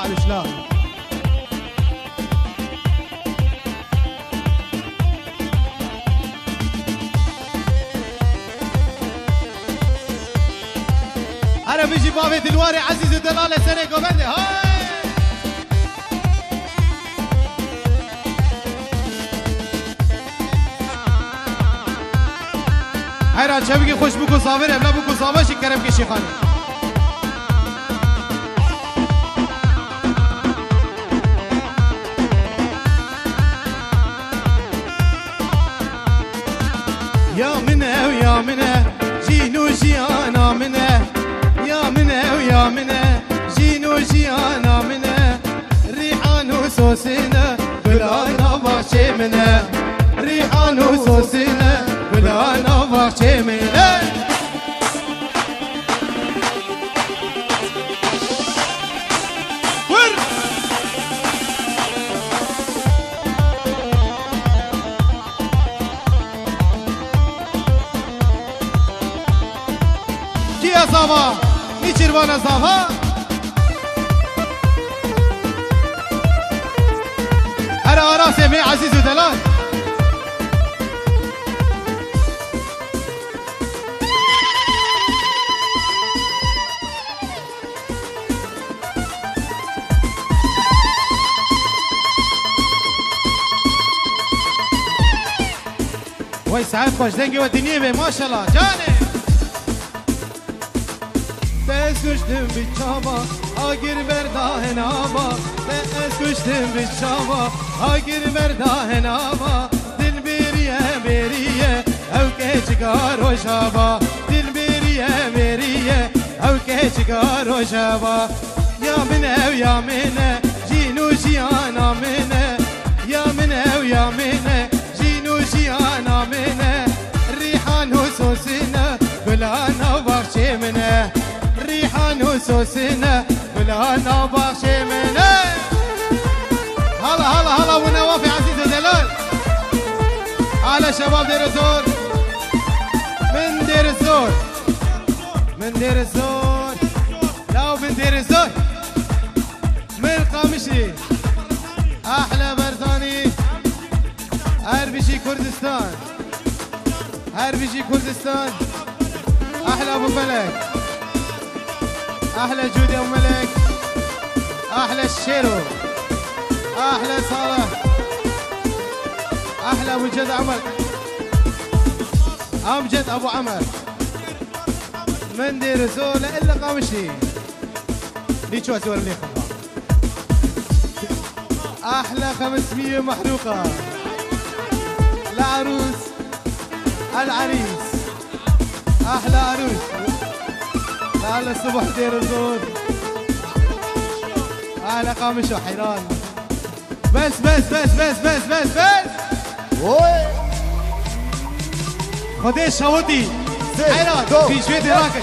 علشلا أنا بيجي بابي دلواري عزيز ودلالة سنة قبندي هاي حيران شبكي خوش بكو صابر ابلا بكو صابر شكرم كي شيخاني يا منه ويا منه جينو جيانا منه يا منه ويا منه جينو جيانا منه ريحان وسوسنا بلانا باشي منه ريحان وسوسنا بلانا باشي منه صافا نيشيروانا صافا أنا سامي عزيز ودلال وي سعد خوش دنگي ودنيا ما شاء الله جاني Tez düştüm bir çaba, agir verdahen ava. Tez düştüm bir çaba, agir verdahen ava. Dil beriye, evke çıkar o şaba. Dil beriye, evke çıkar o şaba. Ya mine, cinu jiyana mine. Ya mine, cinu jiyana mine. Rihan hususine, bilana bahçe mine. ريحان وسوسنا بلانا باخشي منه هلا هلا هلا ونوافي عزيز ودلال على شباب دير الزور من دير الزور من دير الزور لا من دير الزور من قامشي احلى برزاني هربشي كردستان هربشي كردستان احلى ابو فلك احلى جودي ام ملك احلى الشيرو احلى صالح احلى ابو جد عمر امجد ابو عمر من دير زول الا قامشي ليش اسوي لي احلى 500 محروقه العروس العريس احلى عروس على الصبح دير الزود على قامش وحيران بس خديش شوطي حيران في شوية راكد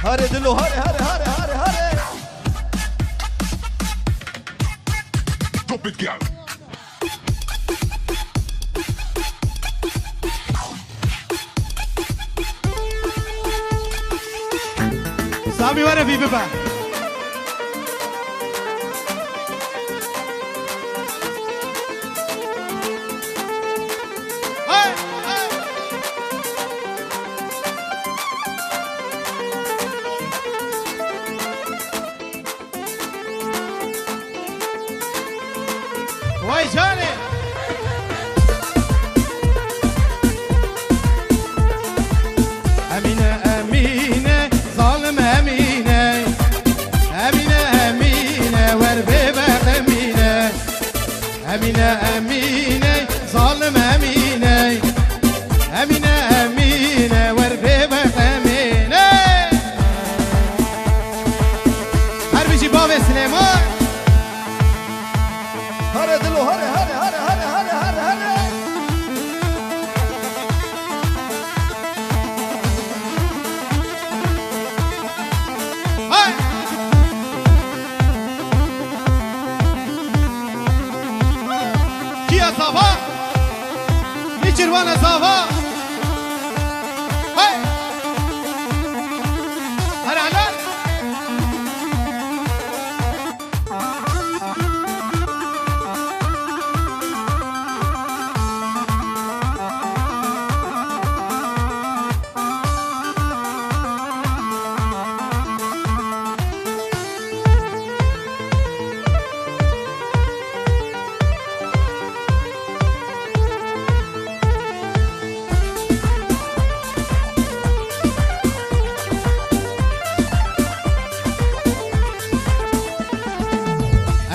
هاري دلو هاري Drop it, girl. سامي وانا في بابا واي جاني أمينة ظالم أمينة وانا صافا نيجر وانا صافا هاي هلا هلا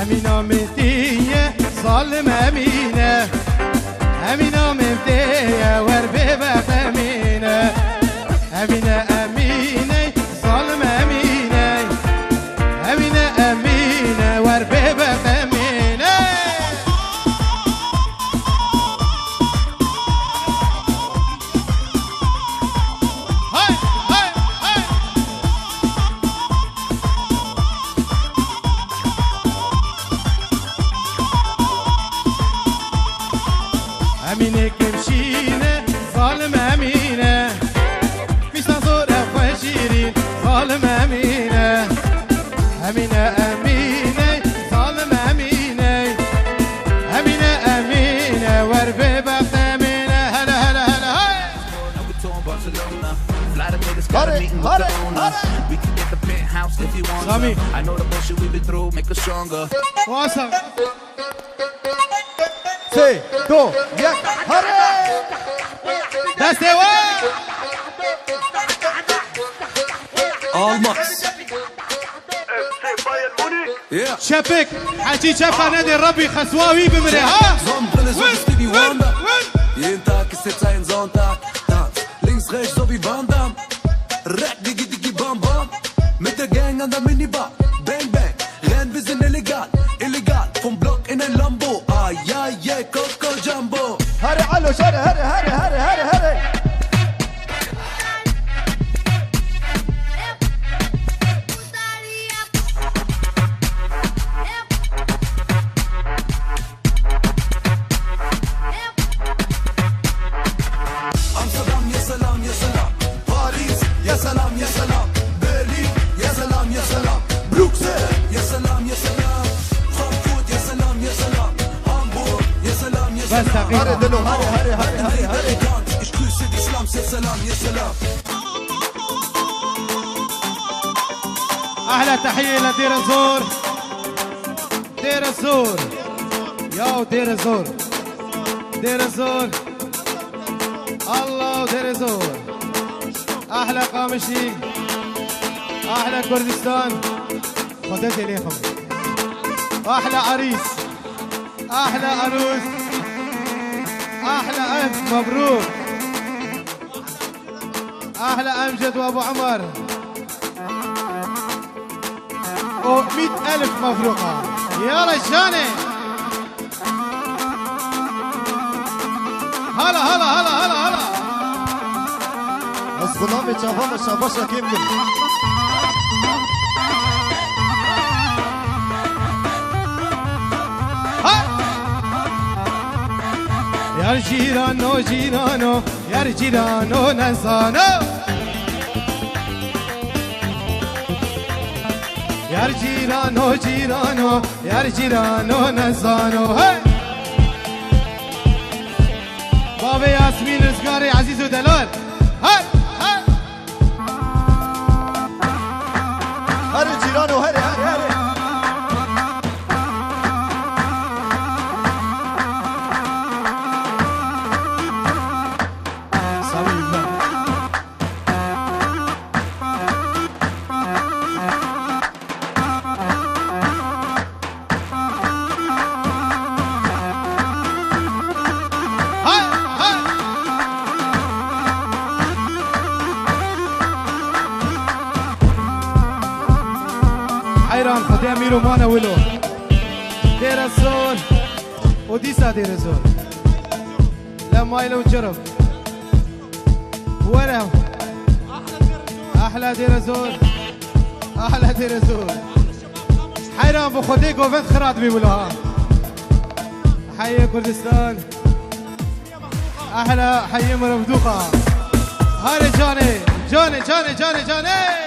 أمينة مهدية ظالم أمينة أمينة مهدية وربيبة أمينة أمينة أمينة ظالم أمينة أمينة أمينة وربيبة أمينة هاي هاي هاي أمينة كمشينة ظالم أمينة في صدور أفواشيرين ظالم أمينة أمينة أمينة ظالم أمينة أمينة أمينة وربيبة أمينة هلا هلا هلا هاي هاري هاري هاري We can get the penthouse if you want Sami. some. I know the bullshit we've been through make us stronger. واصل سي دو يك هاري دستي وين Almost. Yeah. شبك حكي شبكة نادي الربي خسواوي بمري ها Sonnenbrille so wie Stevie Wonder. Jeden Tag ist jetzt ein Sonntag. Tanz links, rechts, so wie Van Damme. Rack, digi, digi, bam, bam. Mit der Gang an der Minibar. Bang, bang. Rennen, wir sind illegal. Illegal. Vom Block in ein Lambo. Ah, ja, yeah, Coco Jumbo. هاري علو شاري هاري هاري هاري هاري هاري Amsterdam, ya salam, ya salam. Paris, ya salam, ya salam. Berlin, ya salam, ya salam. Bruxelles, ya salam, ya salam. Frankfurt, ya salam, ya salam. Hamburg, ya salam, ya بس salam. هاري دقيقة دلو هاري هاري هاري هاري هاري Ich grüße die Slums, ya salam, ya salam. أحلى تحية لدير الزور دير الزور ياو دير الزور دير الزور الله ودير الزور أحلى قامشي أحلى كردستان خدت إليكم أحلى عريس أحلى عروس أحلى ألف مبروك أحلى أمجد وأبو عمر و100,000 مبروكة يا رجاني هلا هلا هلا هلا هلا الظلام شافونا شافوشا كيمكن يا جيرانو جيرانو يا جيرانو ننسانو يا جيرانو جيرانو يا جيرانو ننسانو هاي بابا ياسمين رزقاري عزيز ودلال هاي هاي هاري جيرانو هاري هاري هاري صليبا هاي هاي حيران خدام ميرو مانا ولو دير الزول وديسا دير الزول لما يلو جرب ولا احلى دير الزول احلى دير الزول حيران بخديك وفنت خرات بيقولوها حي كردستان احلى حي مرفدوقه هاري جاني جاني جاني جاني جاني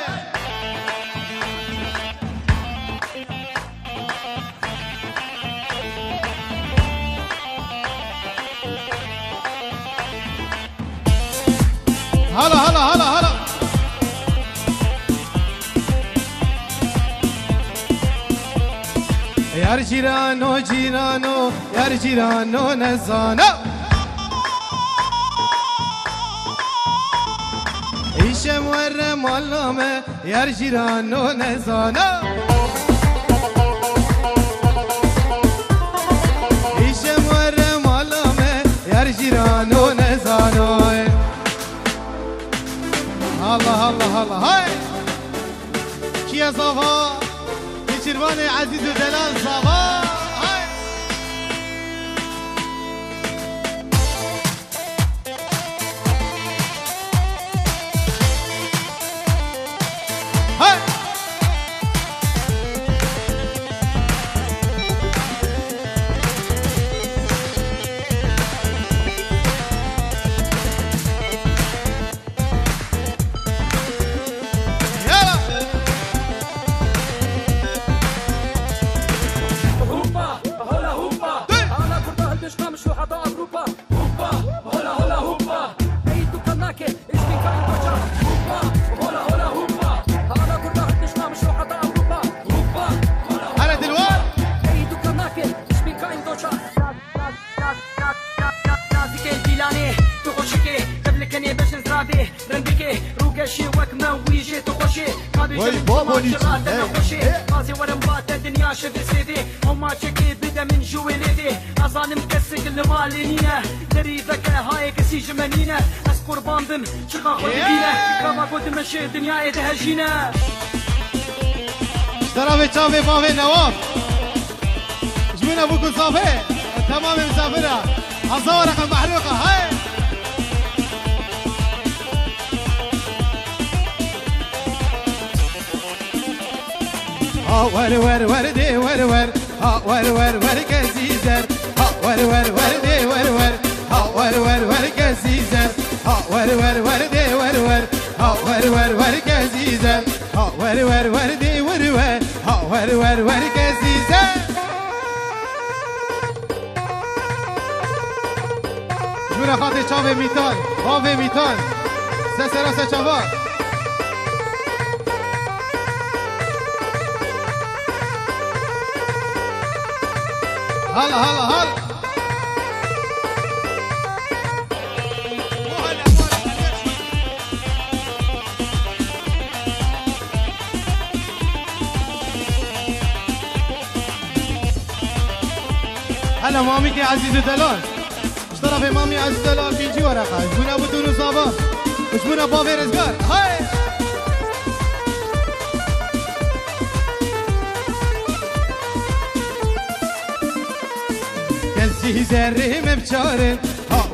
هلا هلا هلا هلا يار جيرانو جيرانو يار جيرانو نزانو ایشم ور مالامه یار جیرانو نزانو ایشم ور مالامه یار جیرانو نزانو الله الله الله هاي كيا صافا يشرباني عزيز ودلال صافا هاي هاي دنيا تهجينا اشترى شافي بافي نواف جمينا ابوكم صافي تمام مسافرة حصورة رقم محروقة هاي ور ور وردي ور ور ور ور ور كزيزر ور ور وردي ور ور ور ور ور كزيزر ور ور وردي ور ور ور ور ور كزيزر ور ور وردي ور ور ور ور ور كزيزر جورا خاطر چاوه میتان باوه میتان سه راسه چاوه هلا هلا هلا هلا مامي كي عزيز دلال اشترى في مامي عزيز دلال بيجي ورقه جبنا ابو تونس صابا جبنا بافي رزقار هاي كزي زرهم بشارن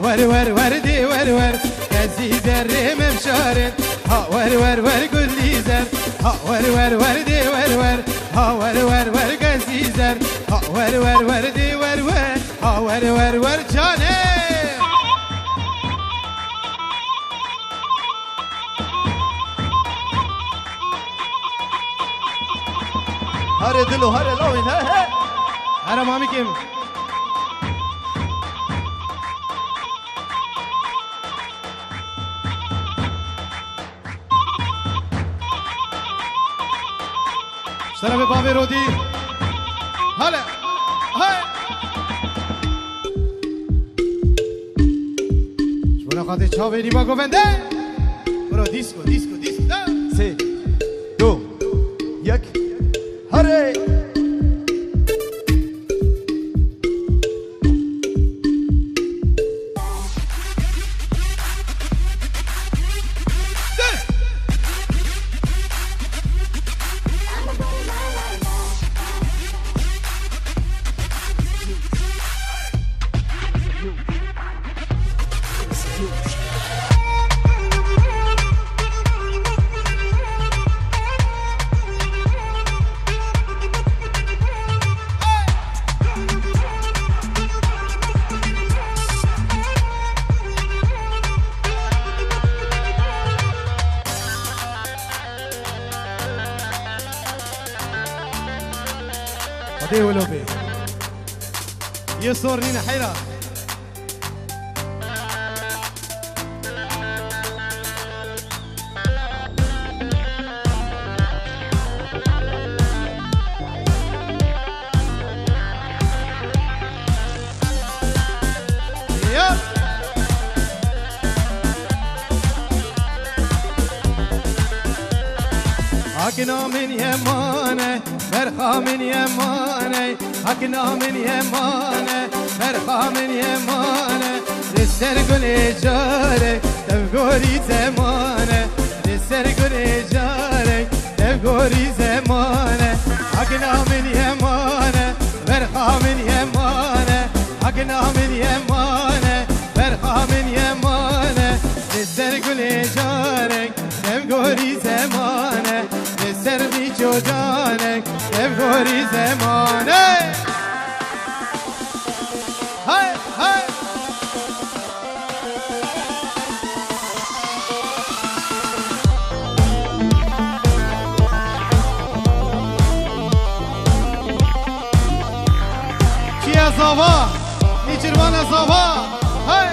ور ور وردي ور ور كزي زرهم بشارن ور ور ور قول لي زر ور ور وردي ور ور ور ور ور كزي زر ور ور وردي ور ور ور ور ور جاني هاري دلو هاري لوين هاي هلا مامي كيم اشترى ببابي رودي هلا هاي شونا خاطر چاوه نیما گوونده برو دیسکو دیسکو دیسکو 3 2 1 هاري دي ولوبي يصورنينا حيرة حكنا من يمانه برخا من يمانه حكنا من يمانه برخا من يمانه لسر قل جارك تبقوري زمانه لسر قل جارك تبقوري زمانه حكنا من يمانه برخا من يمانه حكنا من يمانه برخا من يمانه لسر قل جارك تبقوري زمانه سرمی جانک تبگوری زمانه های های چیه زاوا نیچروان زاوا های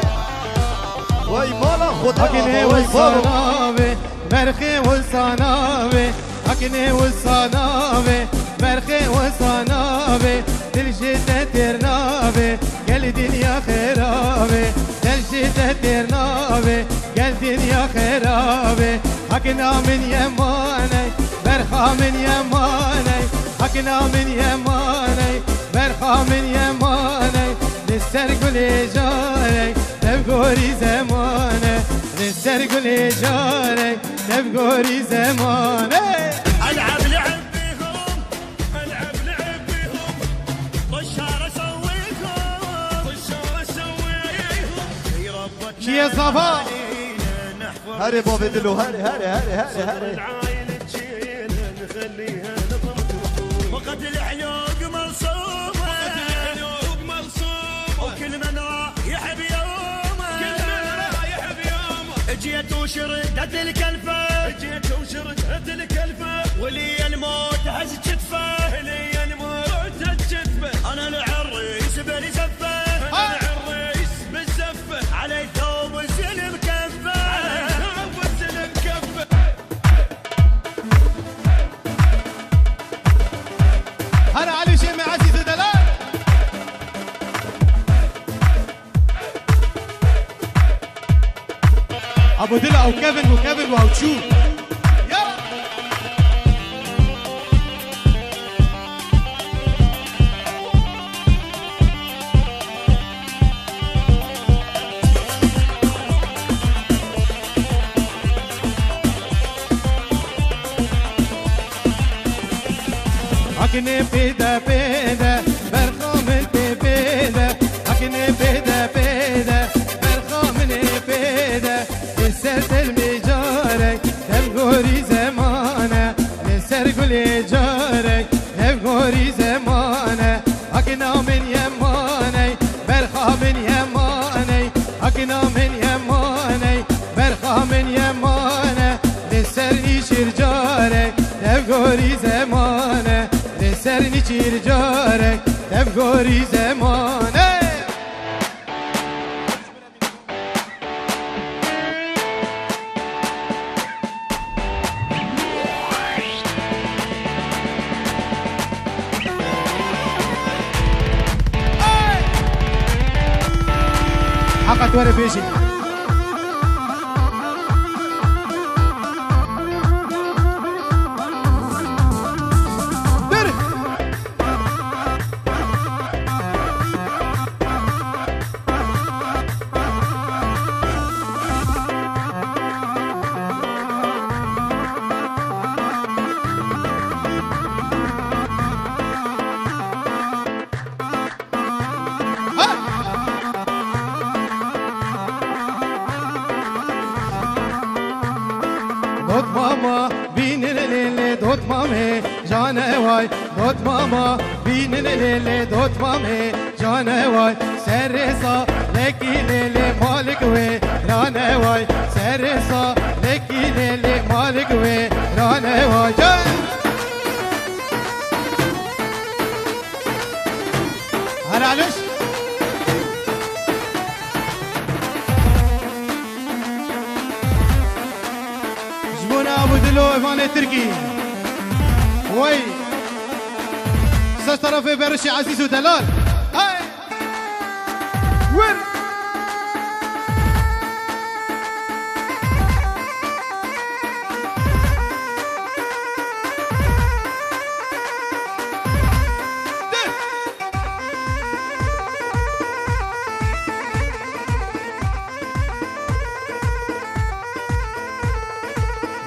وای مالا خدا اکنه و ساناوه مرخه و ساناوه اکنه و ساناوه مرخه و ساناوه دل جده ترناوه گل دنیا خرابه دل جده ترناوه گل دنیا خرابه اکنا من یمانه برخا من یمانه اکنا من یمانه برخا من یمانه لسر گل جاره تبگوری زمانه لسر گل جاره تبگوری زمانه العب لعب بيهم العب لعب بيهم طشار اسويكم طشار اسويكم في ربك شي صفا هاري بابي دلو هاري هاري هاري هاري هاري العايلة تشيل نخليها نظمة وقت العيوق مرسومة وقت العيوق مرسومة وكل من رايح بيومه كل من رايح بيومه جيت وشردت الكلفة جيت وشردت الكلفة ولي الموت هز كتفه لي الموت هز كتفه انا العريس بلي زفه انا العريس بالزفه علي ثوب الزلم كفه علي ثوب الزلم كفه هلا علي شيء مع عزيز دلال ابو دلا او كيفن وكيفن او تشو يلا اكني بيدا بيدا برخا من بيدا اكني بيدا بيدا برخا من بيدا لسر المجارك تبغوري زمانه لسر قولي جارك تبغوري زمانه اكنا من يماني برخا من يماني اكنا من يماني برخا من يمانه لسر نيشير جارك تبغوري زمانه لسر نيشير جارك تبغوري زمانه حقت ورا بيجي دوت ماما بين الليل دوت مامي جانا واي دوت ماما بين الليل دوت مامي جانا واي سرسا لكي ليلي مالك وي رانا واي سرسا لكي ليلي مالك وي رانا واي علش جبونا ابو دلو ايفان تركي وي ساش طرفي برشي عزيز ودلال هاي وين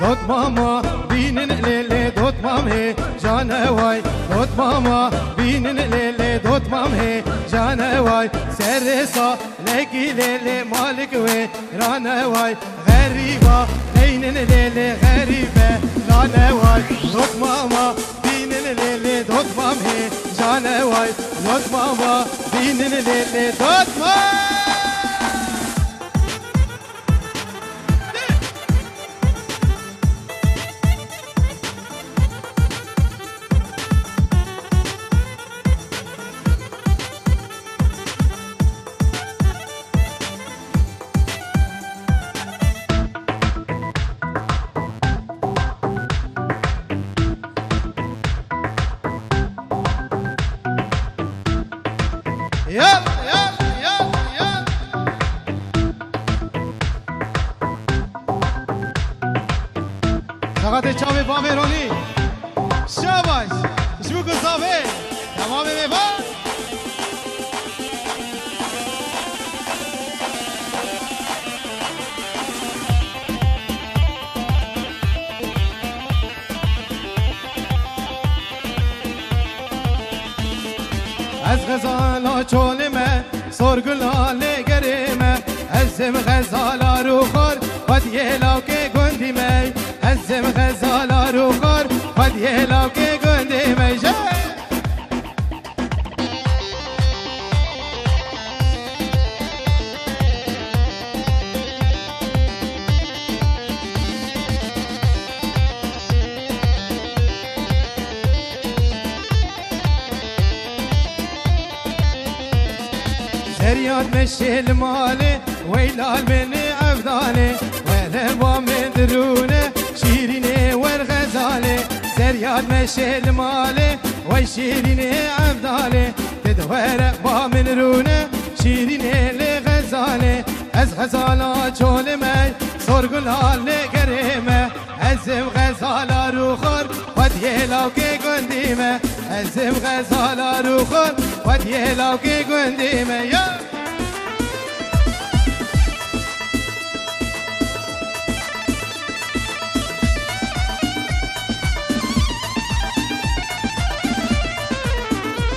دوت ماما بينن ليلي دوت مام هي جانا واي دوت ماما بينن ليلي دوت مام هي جانا واي سرسا لكي ليلي مالك وي رانا واي غريبة بينن ليلي غريبة رانا واي دوت ماما بينن ليلي دوت مام هي جانا واي دوت ماما بينن ليلي دوت مام يلا يلا يلا يلا سقط چاوی بامرونی شاباش شو گذابه تمام میوان از غزالا چولمه سرگلاله گریمه ازم غزالا رو خور خود یه لاکه گندیمه ازم غزالا رو خور خود یه لاکه گندیمه زرياد مشي المالي ويلال من عفدالي والهبا من درونه شيريني والغزالي زرياد مشي المالي وشيريني عفدالي تدور با من رونه شيريني لغزالي از غزالا چولمي سرگلال نگريمه ازم غزالا رو خور خود یه لاکه گندیمه ازم غزالا رو خور خود یه لاکه گندیمه یا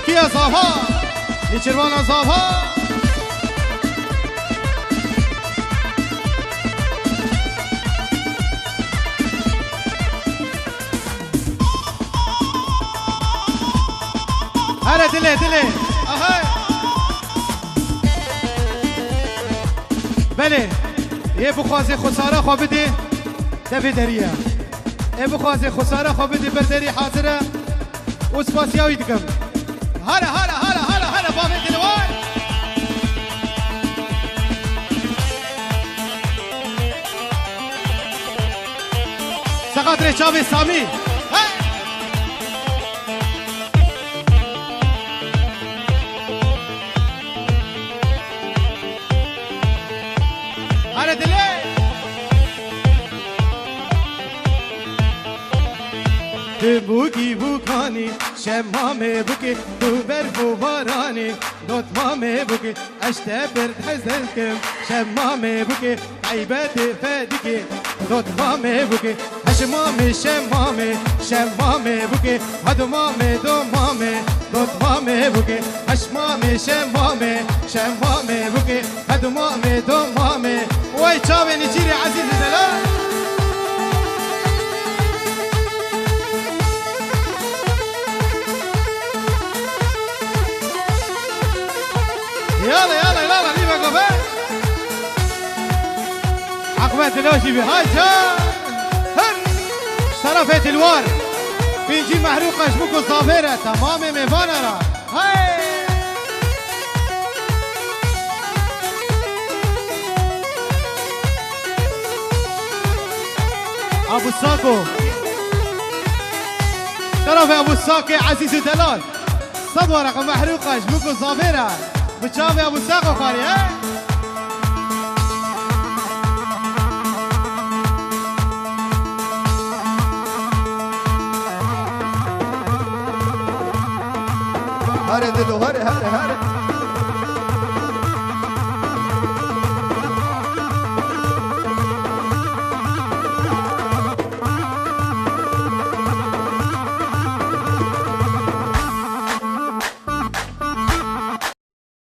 کی ازابها نیچروان ازابها هلا دلي دلي اهي بله یه بخوازه خساره خواه بده دبی دریه یه بخوازه خساره خواه بده برداری حاضره و سپاسیاوی دکم هلا هلا هلا هلا هلا بامه دلوان سقط رچاوی سامی بوکی بوکانی شمامه بوکی تو برف و بارانی دوتمامه بوکی اشته برد حزن کم شمامه بوکی عیبت فدیکی دوتمامه بوکی هشمامه شمامه شمامه بوکی هدومامه دومامه دوتمامه بوکی هشمامه شمامه شمامه بوکی هدومامه دومامه وای چاوه نجیری عزیز دلال يلا يلا يلا ليبا قبل عقبة دلوشي بهاي هن شرفت الوار بنجي محروقة شبكو صافرة تمام ميفانا را هاي ابو ساكو طرف ابو ساكو عزيز دلال صد ورقه محروقه جبوكو صابره بتشافي ابو ساكو خالي ها هاري دلو هاري هاري هاري